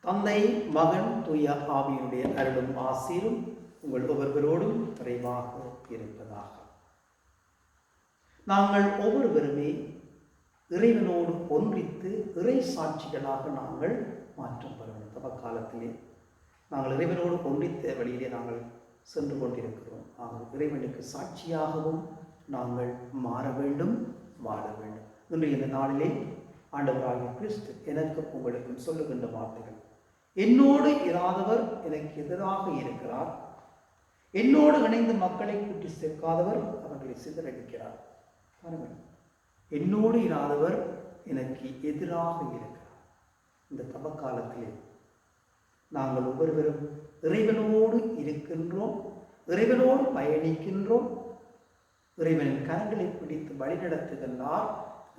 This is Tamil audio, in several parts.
தந்தை, மகன், தூய ஆவியினுடைய அருளும் ஆசீரும் உங்கள் ஒவ்வொருவரோடும் நிறைவாக இருப்பதாக. நாங்கள் ஒவ்வொருவருமே இறைவனோடு ஒன்றித்து இறை சாட்சிகளாக நாங்கள் மாற்றம் பெற வேண்டும். தப காலத்திலே நாங்கள் இறைவனோடு ஒன்றித்த வழியிலே நாங்கள் சென்று கொண்டிருக்கிறோம். ஆனால் இறைவனுக்கு சாட்சியாகவும் நாங்கள் மாற வேண்டும், வாழ வேண்டும். இன்று இந்த நாளிலே ஆண்டவராகிய கிறிஸ்து எனக்கு உங்களுக்கும் சொல்லுகின்ற வார்த்தைகள்: என்னோடு இராதவர் எனக்கு எதிராக இருக்கிறார், என்னோடு இணைந்து மக்களை கூட்டி சேர்க்காதவர் அவர்களை சிதறடிக்கிறார். என்னோடு இராதவர் எனக்கு எதிராக இருக்கிறார். இந்த தப காலத்திலே நாங்கள் ஒவ்வொருவரும் இறைவனோடு இருக்கின்றோம், இறைவனோடு பயணிக்கின்றோம், இறைவனின் கரங்களை பிடித்து வழிநடத்துகின்றார்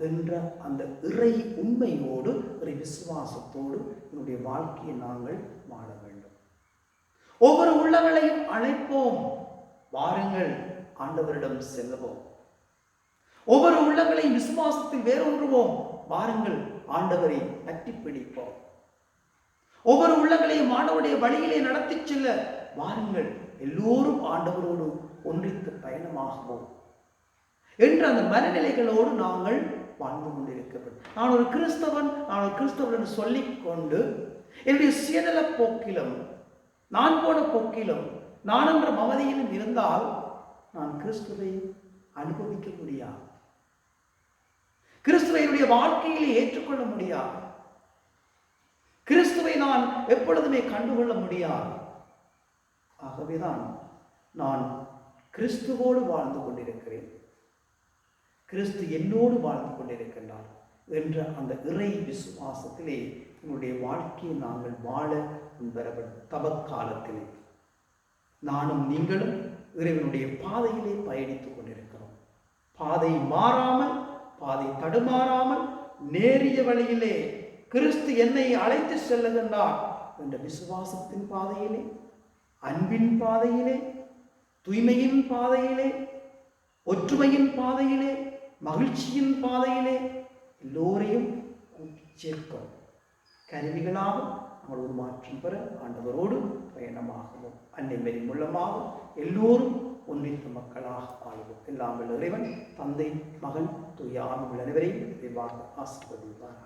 என்ற அந்த இறை உண்மையோடு, இறை விசுவாசத்தோடு என்னுடைய வாழ்க்கையை நாங்கள் வாழ வேண்டும். ஒவ்வொரு உள்ளங்களையும் அழைப்போம், வாருங்கள் ஆண்டவரிடம் செல்லுவோம். ஒவ்வொரு உள்ளங்களையும் விசுவாசத்தில் வேரூன்றுவோம், வாருங்கள் ஆண்டவரை பற்றி பிடிப்போம். ஒவ்வொரு உள்ளங்களையும் ஆண்டவருடைய வழியிலே நடத்தி செல்ல வாருங்கள் எல்லோரும் ஆண்டவரோடு ஒன்றித்து பயணமாகுவோம் என்ற அந்த மனநிலைகளோடு நாங்கள் வாழ்ந்து கொண்டிருக்கிறோம். நான் ஒரு கிறிஸ்தவன் என்று சொல்லிக்கொண்டு என்னுடைய சுயநல போக்கிலும் நான் போன போக்கிலும் நான் என்ற மமதியிலும் இருந்தால் நான் கிறிஸ்துவை அனுபவிக்க முடியாது, கிறிஸ்துவை என்னுடைய வாழ்க்கையிலே ஏற்றுக்கொள்ள முடியாது, கிறிஸ்துவை நான் எப்பொழுதுமே கண்டுகொள்ள முடியாது. ஆகவேதான் நான் கிறிஸ்துவோடு வாழ்ந்து கொண்டிருக்கிறேன், கிறிஸ்து என்னோடு வாழ்ந்து கொண்டிருக்கின்றார் என்ற அந்த இறை விசுவாசத்திலே என்னுடைய வாழ்க்கையை நாங்கள் வாழ முன்வரப்படும். தபக்காலத்திலே நானும் நீங்களும் இறைவனுடைய பாதையிலே பயணித்துக் கொண்டிருக்கிறோம். பாதை மாறாமல், பாதை தடுமாறாமல் நேரிய வழியிலே கிறிஸ்து என்னை அழைத்து செல்லுகின்றார் என்ற விசுவாசத்தின் பாதையிலே, அன்பின் பாதையிலே, தூய்மையின் பாதையிலே, ஒற்றுமையின் பாதையிலே, மகிழ்ச்சியின் பாதையிலே எல்லோரையும் சேர்க்கும் கருவிகளாக நாங்கள் ஒரு மாற்றம் பெற ஆண்டவரோடு பயணமாகவும் அன்னை மேரி மூலமாக எல்லோரும் ஒன்றித்த மக்களாக ஆழ்வோம். எல்லாம் இறைவன் தந்தை, மகன், தூய ஆவி அனைவரையும் விரைவாக ஆசீர்வதிப்பார்.